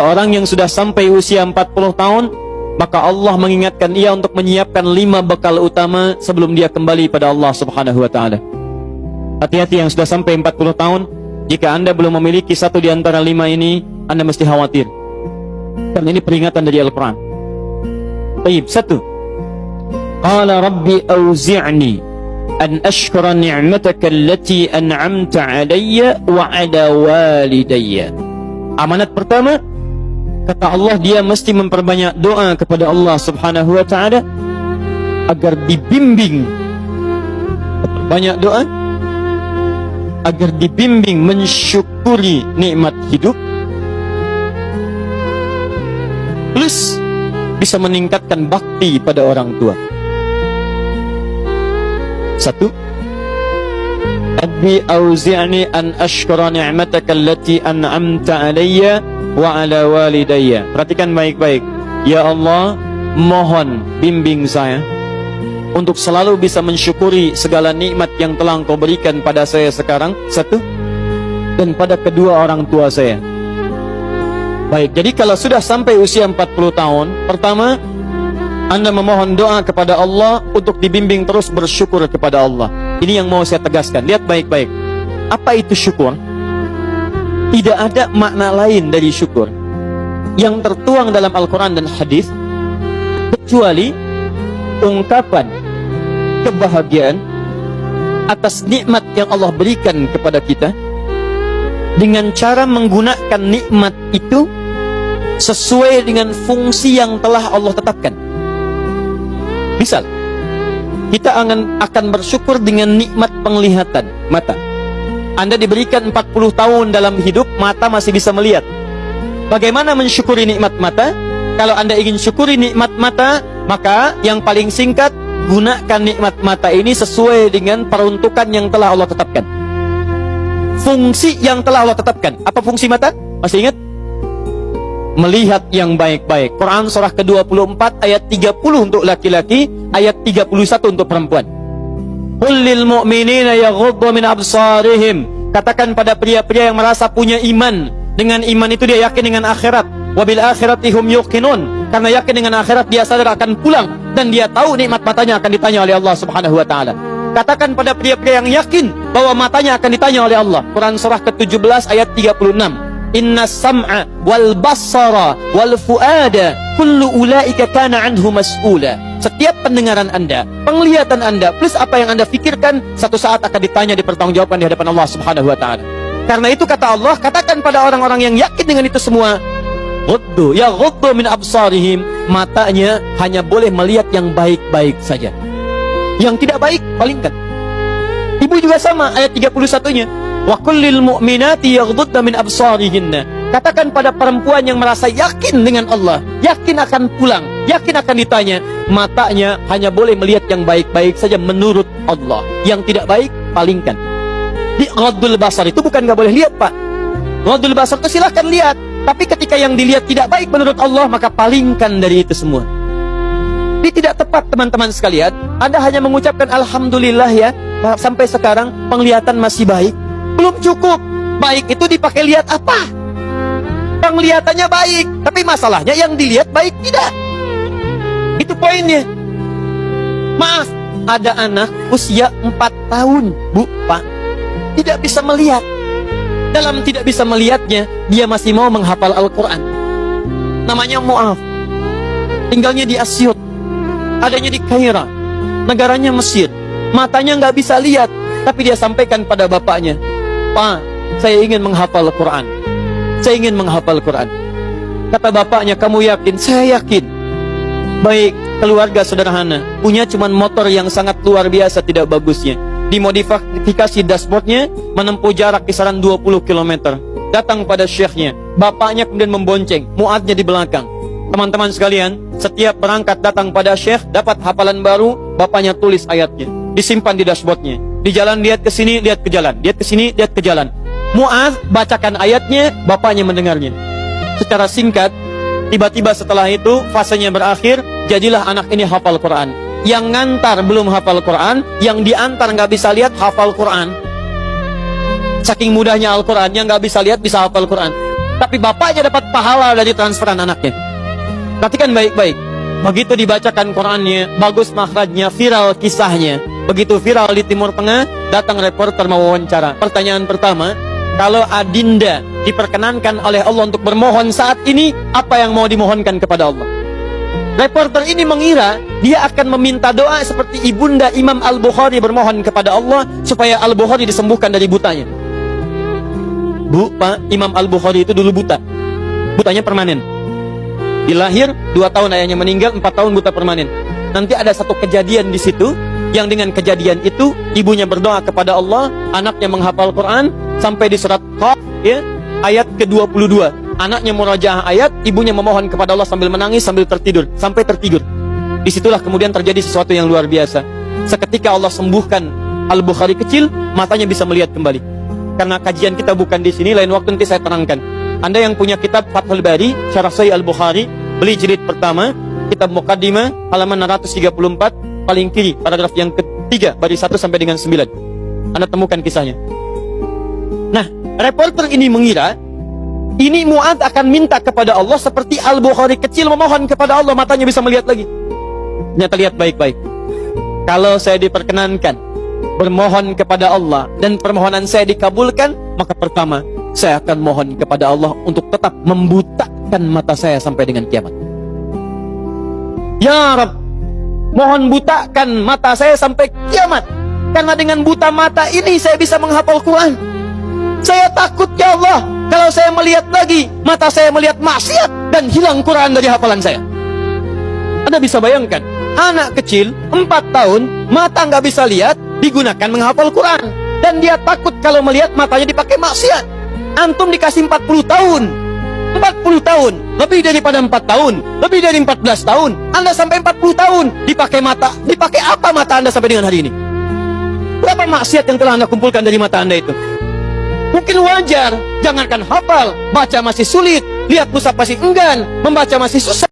Orang yang sudah sampai usia 40 tahun, maka Allah mengingatkan ia untuk menyiapkan 5 bekal utama sebelum dia kembali pada Allah Subhanahu wa ta'ala. Hati-hati yang sudah sampai 40 tahun, jika Anda belum memiliki satu di antara 5 ini, Anda mesti khawatir. Karena ini peringatan dari Al-Quran. Baik, 1. Qala rabbi awzi'ni an ashkura ni'mataka allati an'amta alayya wa ala walidayya. Amanat pertama, kata Allah, dia mesti memperbanyak doa kepada Allah Subhanahu wa ta'ala agar dibimbing, banyak doa agar dibimbing mensyukuri nikmat hidup, plus bisa meningkatkan bakti pada orang tua. 1. Rabbi auzi'ni an ashkura ni'mataka allati an'amta alayya wa ala walidayya. Perhatikan baik-baik. Ya Allah, mohon bimbing saya untuk selalu bisa mensyukuri segala nikmat yang telah Engkau berikan pada saya sekarang, 1, dan pada kedua orang tua saya. Baik, jadi kalau sudah sampai usia 40 tahun, pertama, Anda memohon doa kepada Allah untuk dibimbing terus bersyukur kepada Allah. Ini yang mau saya tegaskan. Lihat baik-baik. Apa itu syukur? Tidak ada makna lain dari syukur yang tertuang dalam Al-Quran dan hadis kecuali ungkapan kebahagiaan atas nikmat yang Allah berikan kepada kita dengan cara menggunakan nikmat itu sesuai dengan fungsi yang telah Allah tetapkan. Misal, kita akan bersyukur dengan nikmat penglihatan mata. Anda diberikan 40 tahun dalam hidup, mata masih bisa melihat. Bagaimana mensyukuri nikmat mata? Kalau Anda ingin syukuri nikmat mata, maka yang paling singkat, gunakan nikmat mata ini sesuai dengan peruntukan yang telah Allah tetapkan. Fungsi yang telah Allah tetapkan. Apa fungsi mata? Masih ingat? Melihat yang baik-baik. Quran surah ke-24 ayat 30 untuk laki-laki, ayat 31 untuk perempuan. Qul lil mu'minina yaghuddu min absarihim. Katakan pada pria-pria yang merasa punya iman. Dengan iman itu dia yakin dengan akhirat. Wa bil akhirati hum yuqinun. Karena yakin dengan akhirat dia sadar akan pulang dan dia tahu nikmat matanya akan ditanya oleh Allah Subhanahu wa taala. Katakan pada pria-pria yang yakin bahwa matanya akan ditanya oleh Allah. Quran surah ke-17 ayat 36. Inna sam'a wal basara wal fuada kullu ulaika kana anhu mas'ula. Setiap pendengaran Anda, penglihatan Anda, plus apa yang Anda fikirkan, satu saat akan ditanya, dipertanggungjawabkan di hadapan Allah Subhanahu wa taala. Karena itu kata Allah, katakan pada orang-orang yang yakin dengan itu semua, ghuddu min absarihim, matanya hanya boleh melihat yang baik-baik saja. Yang tidak baik, palingkan. Ibu juga sama, ayat 31-nya. Wa kullil mu'minati yaghdudna min absarihinna. Katakan pada perempuan yang merasa yakin dengan Allah, yakin akan pulang, yakin akan ditanya, matanya hanya boleh melihat yang baik-baik saja menurut Allah. Yang tidak baik, palingkan. Di ghaddul basar itu bukan nggak boleh lihat, Pak. Ghaddul basar itu silahkan lihat, tapi ketika yang dilihat tidak baik menurut Allah, maka palingkan dari itu semua. Ini tidak tepat, teman-teman sekalian. Anda hanya mengucapkan alhamdulillah ya, sampai sekarang penglihatan masih baik. Belum cukup. Baik itu dipakai lihat apa? Penglihatannya baik, tapi masalahnya yang dilihat baik tidak. Itu poinnya. Maaf, ada anak usia 4 tahun, Bu, Pak, tidak bisa melihat. Dalam tidak bisa melihatnya, dia masih mau menghafal Al-Quran. Namanya Mu'af. Tinggalnya di Asyut, adanya di Kaira, negaranya Mesir. Matanya nggak bisa lihat, tapi dia sampaikan pada bapaknya, Pak, saya ingin menghafal Quran. Saya ingin menghafal Quran. Kata bapaknya, kamu yakin? Saya yakin. Baik, keluarga sederhana, punya cuman motor yang sangat luar biasa tidak bagusnya. Dimodifikasi dashboardnya, menempuh jarak kisaran 20 km. Datang pada syekhnya, bapaknya kemudian membonceng, muadnya di belakang. Teman-teman sekalian, setiap berangkat datang pada syekh, dapat hafalan baru, bapaknya tulis ayatnya, disimpan di dashboardnya. Di jalan lihat ke sini, lihat ke jalan, lihat ke sini, lihat ke jalan. Mu'adz bacakan ayatnya, bapaknya mendengarnya. Secara singkat, tiba-tiba setelah itu fasenya berakhir, jadilah anak ini hafal Quran. Yang ngantar belum hafal Quran, yang diantar nggak bisa lihat hafal Quran. Saking mudahnya Al-Quran, yang nggak bisa lihat bisa hafal Quran. tapi bapaknya dapat pahala dari transferan anaknya. Perhatikan baik-baik. Begitu dibacakan Qurannya, bagus makhrajnya, viral kisahnya. Begitu viral di Timur Tengah, datang reporter mau wawancara. Pertanyaan pertama, kalau adinda diperkenankan oleh Allah untuk bermohon saat ini, apa yang mau dimohonkan kepada Allah? Reporter ini mengira dia akan meminta doa seperti ibunda Imam Al-Bukhari bermohon kepada Allah supaya Al-Bukhari disembuhkan dari butanya. Bu, Pak, Imam Al-Bukhari itu dulu buta. Butanya permanen. Dilahir 2 tahun ayahnya meninggal, 4 tahun buta permanen. Nanti ada satu kejadian di situ, yang dengan kejadian itu ibunya berdoa kepada Allah, anaknya menghafal Quran sampai di surat Qaf, ya, ayat ke-22. Anaknya murajaah ayat, ibunya memohon kepada Allah sambil menangis, sambil tertidur, sampai tertidur. Disitulah kemudian terjadi sesuatu yang luar biasa. Seketika Allah sembuhkan Al-Bukhari kecil, matanya bisa melihat kembali. Karena kajian kita bukan di sini, lain waktu nanti saya terangkan. Anda yang punya kitab Fathul Bari, Syarah Sahih Al-Bukhari, beli jilid pertama, kitab Muqaddimah, halaman 634, paling kiri, paragraf yang ketiga, baris 1 sampai dengan 9. Anda temukan kisahnya. Nah, reporter ini mengira, ini Mu'adz akan minta kepada Allah seperti Al-Bukhari kecil memohon kepada Allah, matanya bisa melihat lagi. Ternyata lihat baik-baik. Kalau saya diperkenankan bermohon kepada Allah dan permohonan saya dikabulkan, maka pertama, saya akan mohon kepada Allah untuk tetap membutakan mata saya sampai dengan kiamat. Ya Rabb, mohon butakan mata saya sampai kiamat. Karena dengan buta mata ini saya bisa menghafal Quran. Saya takut ya Allah, kalau saya melihat lagi, mata saya melihat maksiat dan hilang Quran dari hafalan saya. Anda bisa bayangkan, anak kecil 4 tahun, mata nggak bisa lihat, digunakan menghafal Quran. Dan dia takut kalau melihat matanya dipakai maksiat. Antum dikasih 40 tahun, 40 tahun, lebih daripada 4 tahun, lebih dari 14 tahun, Anda sampai 40 tahun, dipakai mata, dipakai apa mata Anda sampai dengan hari ini? Berapa maksiat yang telah Anda kumpulkan dari mata Anda itu? Mungkin wajar, jangankan hafal, baca masih sulit, lihat mushaf masih enggan, membaca masih susah.